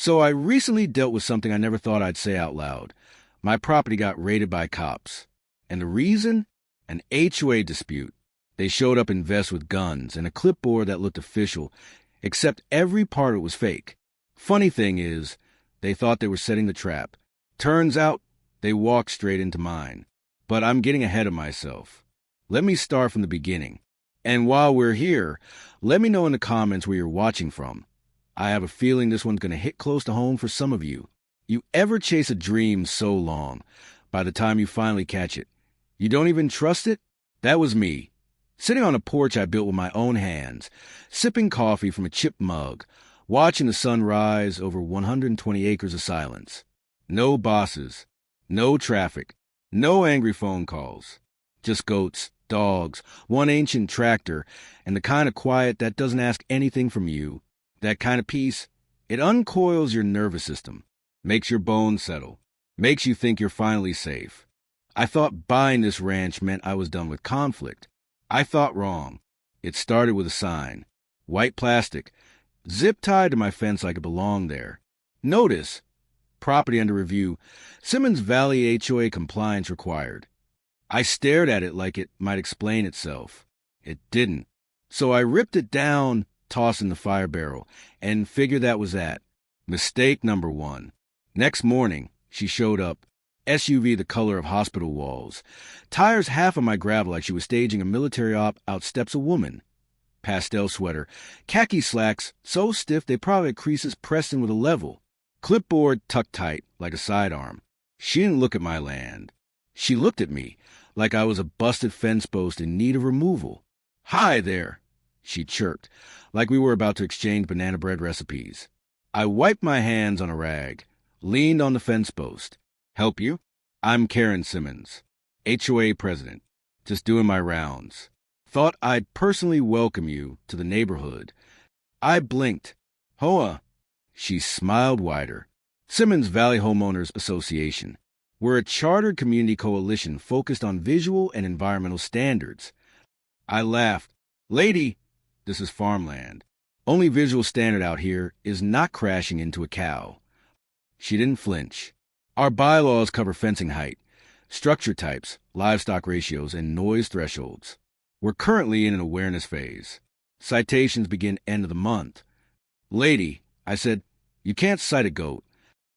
So I recently dealt with something I never thought I'd say out loud. My property got raided by cops. And the reason? An HOA dispute. They showed up in vests with guns and a clipboard that looked official, except every part of it was fake. Funny thing is, they thought they were setting the trap. Turns out, they walked straight into mine. But I'm getting ahead of myself. Let me start from the beginning. And while we're here, let me know in the comments where you're watching from. I have a feeling this one's going to hit close to home for some of you. You ever chase a dream so long, by the time you finally catch it, you don't even trust it? That was me. Sitting on a porch I built with my own hands, sipping coffee from a chipped mug, watching the sun rise over 120 acres of silence. No bosses, no traffic, no angry phone calls. Just goats, dogs, one ancient tractor, and the kind of quiet that doesn't ask anything from you. That kind of peace, it uncoils your nervous system, makes your bones settle, makes you think you're finally safe. I thought buying this ranch meant I was done with conflict. I thought wrong. It started with a sign. White plastic, zip-tied to my fence like it belonged there. Notice, property under review, Simmons Valley HOA compliance required. I stared at it like it might explain itself. It didn't. So I ripped it down, tossed in the fire barrel, and figured that was that. Mistake number one. Next morning, she showed up. SUV the color of hospital walls. Tires half of my gravel like she was staging a military op. Out steps a woman. Pastel sweater. Khaki slacks, so stiff they probably had creases pressed in with a level. Clipboard tucked tight, like a sidearm. She didn't look at my land. She looked at me, like I was a busted fence post in need of removal. "Hi there," she chirped, like we were about to exchange banana bread recipes. I wiped my hands on a rag, leaned on the fence post. "Help you? I'm Karen Simmons, HOA president, just doing my rounds. Thought I'd personally welcome you to the neighborhood." I blinked. "HOA." She smiled wider. Simmons Valley Homeowners Association. We're a chartered community coalition focused on visual and environmental standards. I laughed. "Lady, this is farmland. Only visual standard out here is not crashing into a cow." She didn't flinch. Our bylaws cover fencing height, structure types, livestock ratios, and noise thresholds. We're currently in an awareness phase. Citations begin end of the month. "Lady," I said, "you can't cite a goat."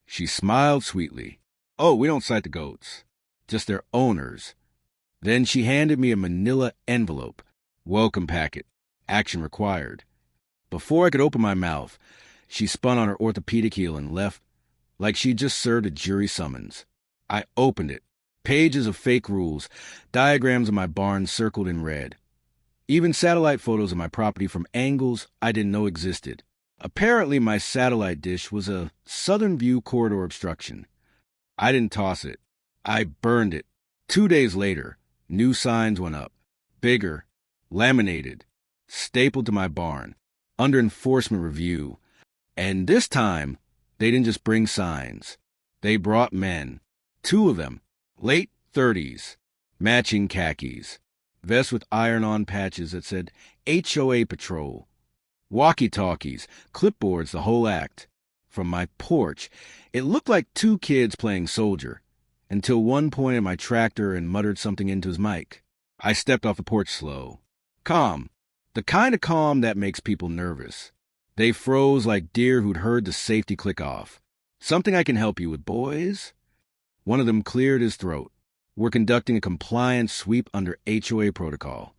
She smiled sweetly. "Oh, we don't cite the goats, just their owners." Then she handed me a manila envelope. Welcome packet. Action required. Before I could open my mouth, she spun on her orthopedic heel and left like she'd just served a jury summons. I opened it. Pages of fake rules, diagrams of my barn circled in red. Even satellite photos of my property from angles I didn't know existed. Apparently my satellite dish was a southern view corridor obstruction. I didn't toss it. I burned it. 2 days later, new signs went up. Bigger, laminated, stapled to my barn, under enforcement review. And this time, they didn't just bring signs. They brought men. 2 of them, late 30s, matching khakis, vests with iron-on patches that said HOA Patrol, walkie-talkies, clipboards, the whole act. From my porch, it looked like 2 kids playing soldier, until one pointed at my tractor and muttered something into his mic. I stepped off the porch slow. Calm. The kind of calm that makes people nervous. They froze like deer who'd heard the safety click off. "Something I can help you with, boys?" One of them cleared his throat. "We're conducting a compliance sweep under HOA protocol."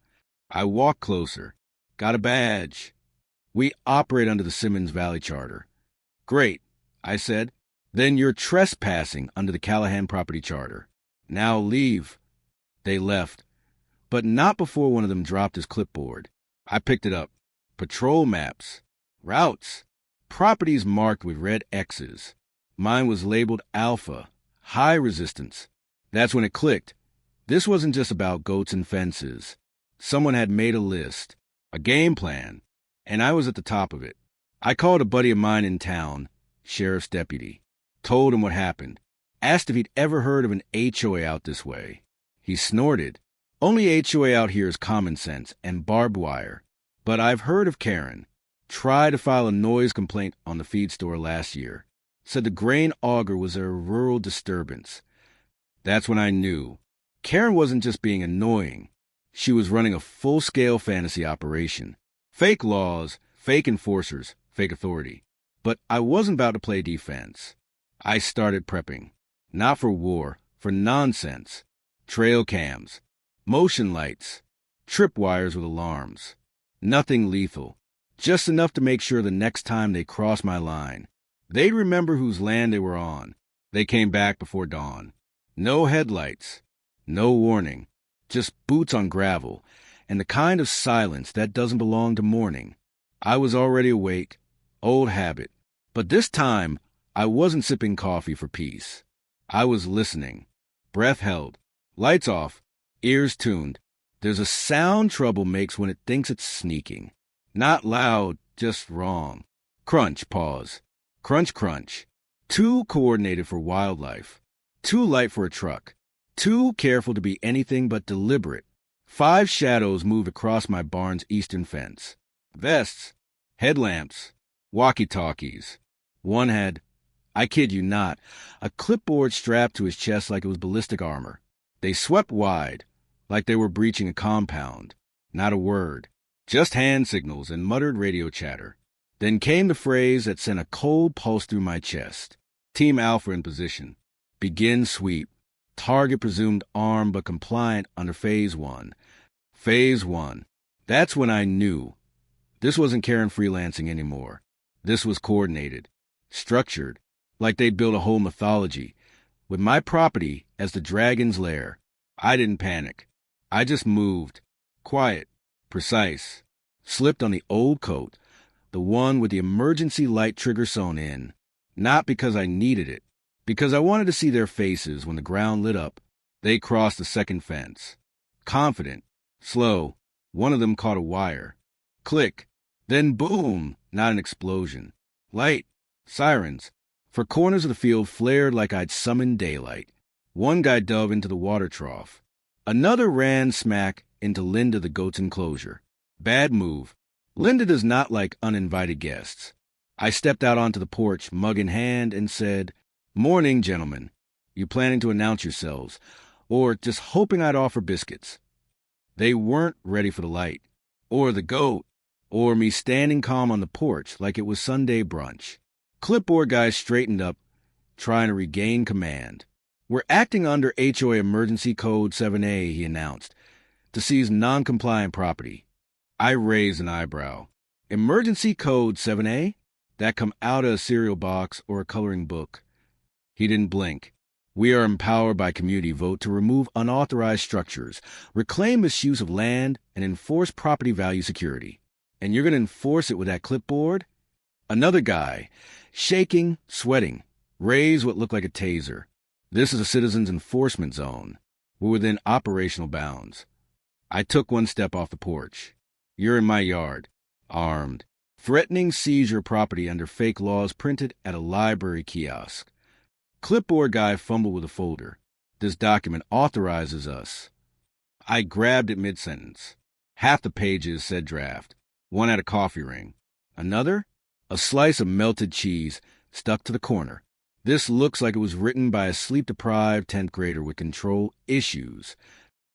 I walked closer. "Got a badge." "We operate under the Simmons Valley Charter." "Great," I said. "Then you're trespassing under the Callahan Property Charter. Now leave." They left, but not before one of them dropped his clipboard. I picked it up. Patrol maps. Routes. Properties marked with red X's. Mine was labeled Alpha, high resistance. That's when it clicked. This wasn't just about goats and fences. Someone had made a list, a game plan, and I was at the top of it. I called a buddy of mine in town, sheriff's deputy, told him what happened, asked if he'd ever heard of an HOA out this way. He snorted. "Only HOA out here is common sense and barbed wire. But I've heard of Karen. Tried to file a noise complaint on the feed store last year. said the grain auger was a rural disturbance. That's when I knew. Karen wasn't just being annoying. She was running a full-scale fantasy operation. Fake laws, fake enforcers, fake authority. But I wasn't about to play defense. I started prepping. Not for war, for nonsense. Trail cams, motion lights, tripwires with alarms. Nothing lethal. Just enough to make sure the next time they crossed my line, they'd remember whose land they were on. They came back before dawn. No headlights. No warning. Just boots on gravel, and the kind of silence that doesn't belong to morning. I was already awake. Old habit. But this time, I wasn't sipping coffee for peace. I was listening. Breath held. Lights off. Ears tuned. There's a sound trouble makes when it thinks it's sneaking. Not loud, just wrong. Crunch, pause. Crunch, crunch. Too coordinated for wildlife. Too light for a truck. Too careful to be anything but deliberate. 5 shadows move across my barn's eastern fence. Vests. Headlamps. Walkie-talkies. One had, I kid you not, a clipboard strapped to his chest like it was ballistic armor. They swept wide, like they were breaching a compound. Not a word. Just hand signals and muttered radio chatter. Then came the phrase that sent a cold pulse through my chest. Team Alpha in position. Begin sweep. Target presumed armed but compliant under Phase 1. Phase 1. That's when I knew. This wasn't Karen freelancing anymore. This was coordinated. Structured. Like they'd built a whole mythology. With my property as the dragon's lair. I didn't panic. I just moved. Quiet. Precise. Slipped on the old coat. The one with the emergency light trigger sewn in. Not because I needed it. Because I wanted to see their faces when the ground lit up. They crossed the second fence. Confident. Slow. One of them caught a wire. Click. Then boom. Not an explosion. Light. Sirens. For corners of the field flared like I'd summoned daylight. One guy dove into the water trough. Another ran smack into Linda the goat's enclosure. Bad move. Linda does not like uninvited guests. I stepped out onto the porch, mug in hand, and said, "Morning, gentlemen. You planning to announce yourselves, or just hoping I'd offer biscuits?" They weren't ready for the light, or the goat, or me standing calm on the porch like it was Sunday brunch. Clipboard guy straightened up, trying to regain command. "We're acting under HOA Emergency Code 7A, he announced, to seize non-compliant property." I raised an eyebrow. Emergency Code 7A? That come out of a cereal box or a coloring book. He didn't blink. "We are empowered by community vote to remove unauthorized structures, reclaim misuse of land, and enforce property value security. And you're going to enforce it with that clipboard?" Another guy, shaking, sweating, raised what looked like a taser. "This is a citizens' enforcement zone. We're within operational bounds." I took one step off the porch. "You're in my yard. Armed. Threatening seizure property under fake laws printed at a library kiosk." Clipboard guy fumbled with a folder. "This document authorizes us." I grabbed it mid-sentence. Half the pages said draft. One had a coffee ring. Another? A slice of melted cheese stuck to the corner. "This looks like it was written by a sleep-deprived 10th grader with control issues."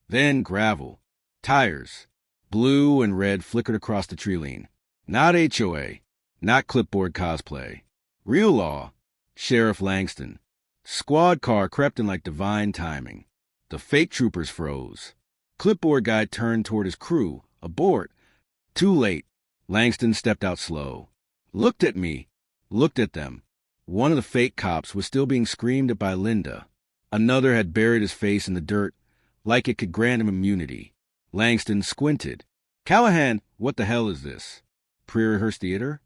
Then gravel. Tires. Blue and red flickered across the tree line. Not HOA. Not clipboard cosplay. Real law. Sheriff Langston. Squad car crept in like divine timing. The fake troopers froze. Clipboard guy turned toward his crew. Abort. Too late. Langston stepped out slow. Looked at me. Looked at them. One of the fake cops was still being screamed at by Linda. Another had buried his face in the dirt like it could grant him immunity. Langston squinted. "Callahan, what the hell is this? Pre-rehearsed theater?"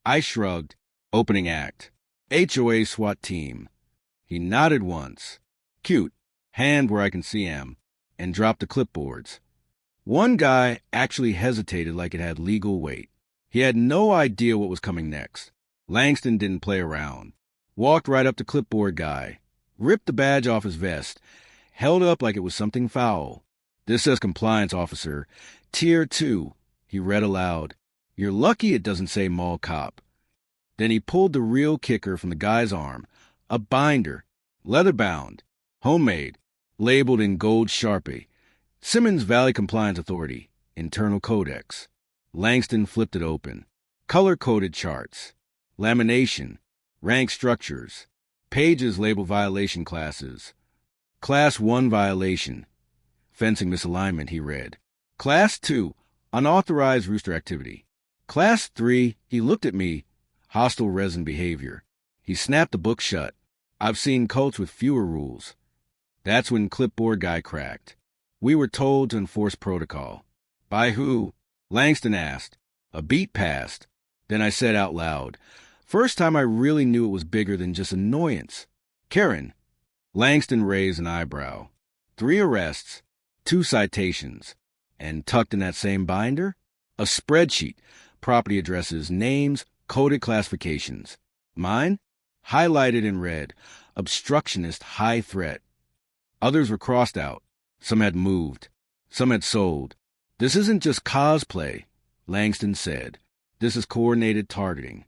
I shrugged. Opening act. HOA SWAT team. He nodded once. Cute. Hand where I can see him. And dropped the clipboards. One guy actually hesitated like it had legal weight. He had no idea what was coming next. Langston didn't play around. Walked right up to clipboard guy. Ripped the badge off his vest. Held up like it was something foul. "This says compliance officer. Tier 2. He read aloud. "You're lucky it doesn't say mall cop." Then he pulled the real kicker from the guy's arm, a binder, leather-bound, homemade, labeled in gold Sharpie. Simmons Valley Compliance Authority, Internal Codex. Langston flipped it open. Color-coded charts. Lamination. Rank structures. Pages labeled violation classes. Class 1 violation. Fencing misalignment, he read. Class 2, unauthorized rooster activity. Class 3, he looked at me, hostile resident behavior. He snapped the book shut. I've seen cults with fewer rules. That's when clipboard guy cracked. We were told to enforce protocol. By who? Langston asked. A beat passed. Then I said out loud. First time I really knew it was bigger than just annoyance. Karen. Langston raised an eyebrow. 3 arrests, 2 citations. And tucked in that same binder? A spreadsheet, property addresses, names, coded classifications. Mine? Highlighted in red, obstructionist high threat. Others were crossed out. Some had moved. Some had sold. This isn't just cosplay, Langston said. This is coordinated targeting.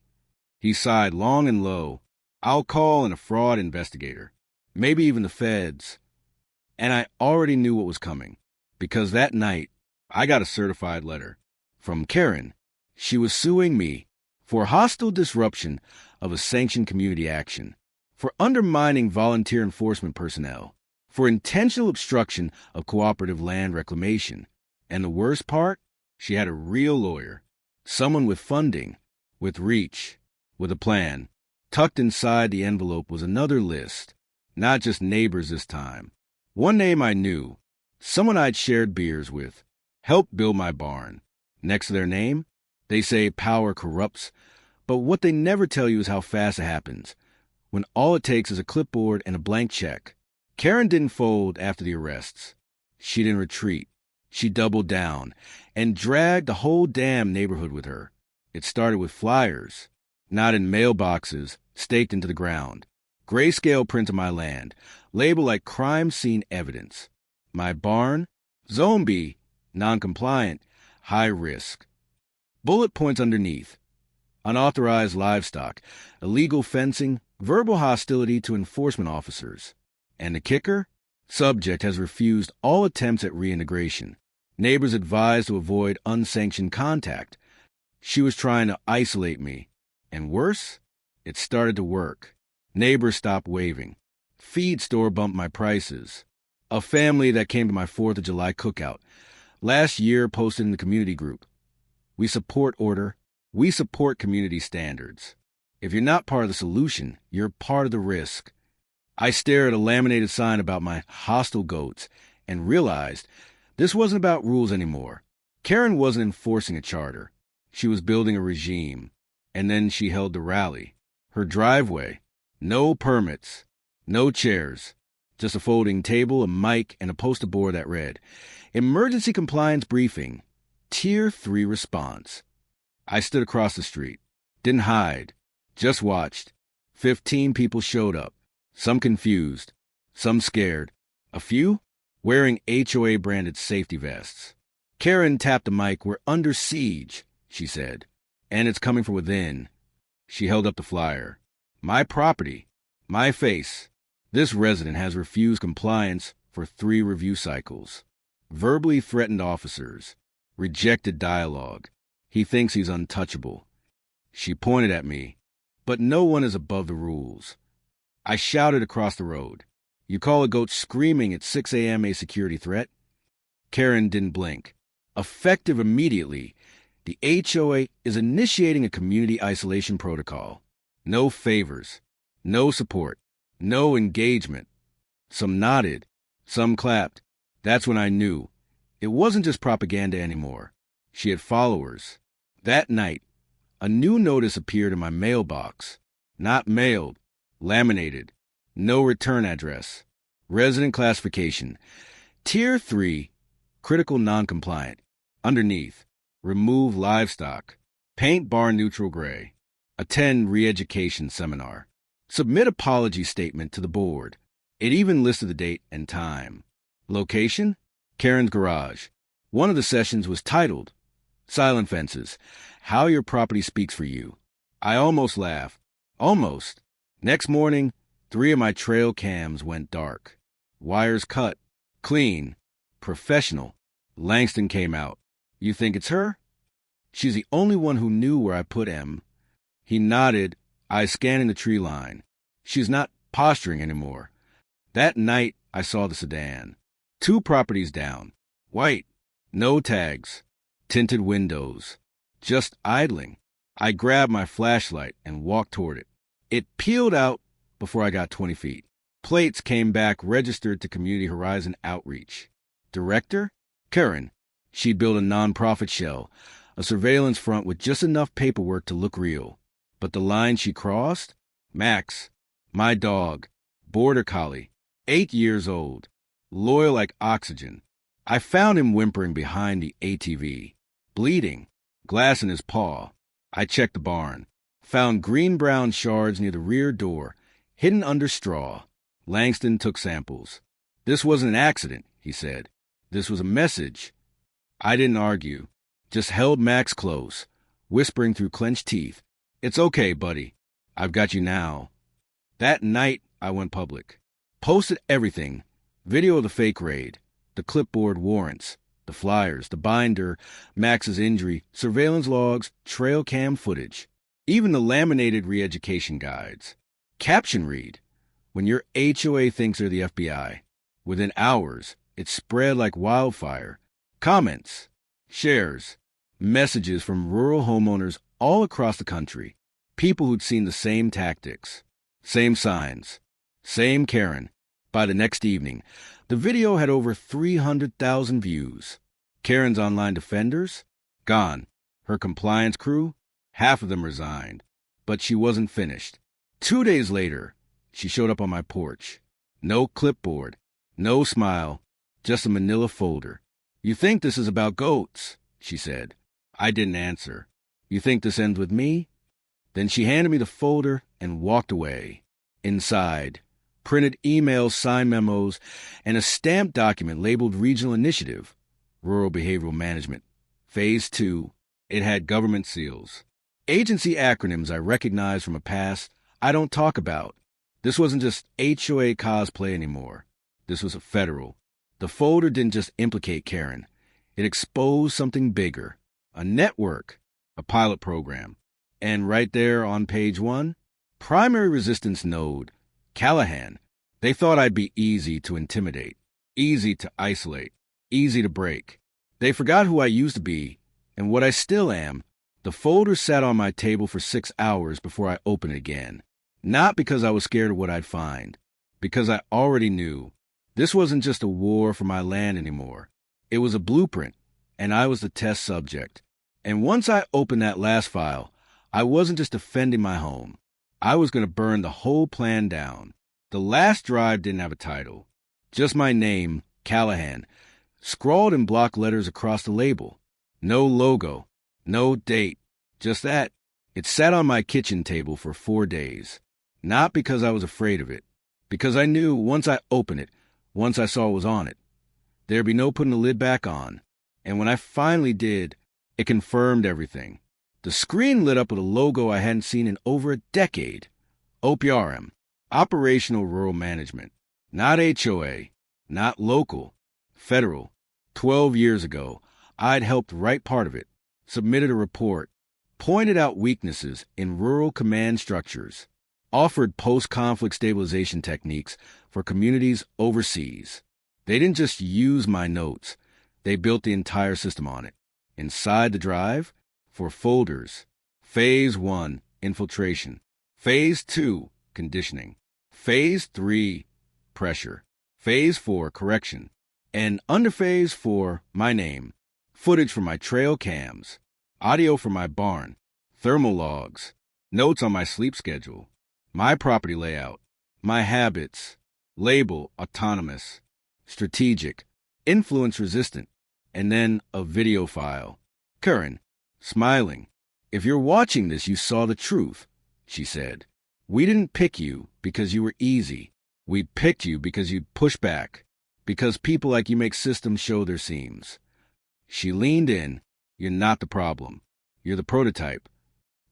He sighed long and low. I'll call in a fraud investigator. Maybe even the feds. And I already knew what was coming, because that night I got a certified letter from Karen. She was suing me for hostile disruption of a sanctioned community action, for undermining volunteer enforcement personnel, for intentional obstruction of cooperative land reclamation. And the worst part? She had a real lawyer, someone with funding, with reach, with a plan. Tucked inside the envelope was another list, not just neighbors this time. One name I knew, someone I'd shared beers with, helped build my barn. Next to their name, they say power corrupts, but what they never tell you is how fast it happens, when all it takes is a clipboard and a blank check. Karen didn't fold after the arrests. She didn't retreat. She doubled down and dragged the whole damn neighborhood with her. It started with flyers, not in mailboxes, staked into the ground. Grayscale print of my land, labeled like crime scene evidence. My barn, Zone B, non-compliant, high risk. Bullet points underneath. Unauthorized livestock, illegal fencing, verbal hostility to enforcement officers. And the kicker? Subject has refused all attempts at reintegration. Neighbors advised to avoid unsanctioned contact. She was trying to isolate me. And worse, it started to work. Neighbors stopped waving. Feed store bumped my prices. A family that came to my 4th of July cookout last year posted in the community group. We support order. We support community standards. If you're not part of the solution, you're part of the risk. I stared at a laminated sign about my hostile goats and realized this wasn't about rules anymore. Karen wasn't enforcing a charter. She was building a regime. And then she held the rally. Her driveway. No permits. No chairs. Just a folding table, a mic, and a poster board that read, Emergency Compliance Briefing. Tier 3 Response. I stood across the street. Didn't hide. Just watched. 15 people showed up. Some confused. Some scared. A few wearing HOA-branded safety vests. Karen tapped the mic. We're under siege, she said. And it's coming from within. She held up the flyer. My property. My face. This resident has refused compliance for 3 review cycles. Verbally threatened officers. Rejected dialogue. He thinks he's untouchable. She pointed at me. But no one is above the rules. I shouted across the road. You call a goat screaming at 6 a.m. a security threat? Karen didn't blink. Effective immediately, the HOA is initiating a community isolation protocol. No favors. No support. No engagement. Some nodded. Some clapped. That's when I knew. It wasn't just propaganda anymore. She had followers. That night, a new notice appeared in my mailbox. Not mailed. Laminated. No return address. Resident classification. Tier 3. Critical non-compliant. Underneath. Remove livestock. Paint barn neutral gray. Attend re-education seminar. Submit apology statement to the board. It even listed the date and time. Location? Karen's garage. One of the sessions was titled, Silent Fences, How Your Property Speaks for You. I almost laughed. Almost. Next morning, 3 of my trail cams went dark. Wires cut. Clean. Professional. Langston came out. You think it's her? She's the only one who knew where I put M. He nodded, eyes scanning the tree line. She's not posturing anymore. That night, I saw the sedan. 2 properties down. White. No tags. Tinted windows. Just idling. I grabbed my flashlight and walked toward it. It peeled out before I got 20 feet. Plates came back registered to Community Horizon Outreach. Director? Karen. She'd built a nonprofit shell, a surveillance front with just enough paperwork to look real. But the line she crossed? Max. My dog. Border collie. 8 years old. Loyal like oxygen. I found him whimpering behind the ATV. Bleeding. Glass in his paw. I checked the barn. Found green-brown shards near the rear door, hidden under straw. Langston took samples. This wasn't an accident, he said. This was a message. I didn't argue. Just held Max close, whispering through clenched teeth. It's okay, buddy. I've got you now. That night, I went public. Posted everything. Video of the fake raid, the clipboard warrants, the flyers, the binder, Max's injury, surveillance logs, trail cam footage, even the laminated re-education guides. Caption read, when your HOA thinks they're the FBI. Within hours, it spread like wildfire. Comments, shares, messages from rural homeowners all across the country. People who'd seen the same tactics, same signs, same Karen. By the next evening, the video had over 300,000 views. Karen's online defenders? Gone. Her compliance crew? Half of them resigned. But she wasn't finished. 2 days later, she showed up on my porch. No clipboard, no smile, just a manila folder. You think this is about goats, she said. I didn't answer. You think this ends with me? Then she handed me the folder and walked away. Inside, printed emails, signed memos, and a stamped document labeled Regional Initiative, Rural Behavioral Management, Phase 2. It had government seals. Agency acronyms I recognized from a past I don't talk about. This wasn't just HOA cosplay anymore. This was a federal. The folder didn't just implicate Karen. It exposed something bigger. A network. A pilot program. And right there on page 1, primary resistance node. Callahan. They thought I'd be easy to intimidate, easy to isolate, easy to break. They forgot who I used to be and what I still am. The folder sat on my table for 6 hours before I opened it again. Not because I was scared of what I'd find, because I already knew. This wasn't just a war for my land anymore. It was a blueprint, and I was the test subject. And once I opened that last file, I wasn't just defending my home. I was going to burn the whole plan down. The last drive didn't have a title. Just my name, Callahan, scrawled in block letters across the label. No logo, no date, just that. It sat on my kitchen table for 4 days. Not because I was afraid of it, because I knew once I opened it, once I saw what was on it, there'd be no putting the lid back on. And when I finally did, it confirmed everything. The screen lit up with a logo I hadn't seen in over a decade. OPRM, Operational Rural Management. Not HOA, not local, federal. 12 years ago, I'd helped write part of it, submitted a report, pointed out weaknesses in rural command structures, offered post-conflict stabilization techniques for communities overseas. They didn't just use my notes, they built the entire system on it. Inside the drive, for folders, Phase 1, infiltration. Phase 2, conditioning. Phase 3, pressure. Phase 4, correction. And under Phase 4, my name. Footage from my trail cams. Audio from my barn. Thermal logs. Notes on my sleep schedule. My property layout. My habits. Label, autonomous. Strategic. Influence resistant. And then a video file. Karen, smiling. If you're watching this, you saw the truth, she said. We didn't pick you because you were easy. We picked you because you'd push back. Because people like you make systems show their seams. She leaned in. You're not the problem. You're the prototype.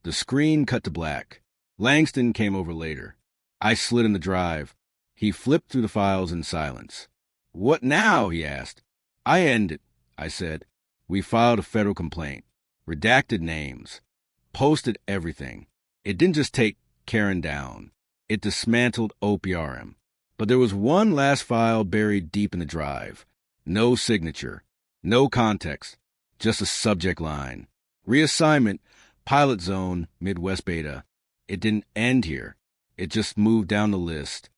The screen cut to black. Langston came over later. I slid in the drive. He flipped through the files in silence. "What now?" he asked. "I end it," I said. "We filed a federal complaint. Redacted names. Posted everything. It didn't just take Karen down. It dismantled OPRM. But there was one last file buried deep in the drive. No signature. No context. Just a subject line. Reassignment, Pilot Zone, Midwest Beta. It didn't end here. It just moved down the list.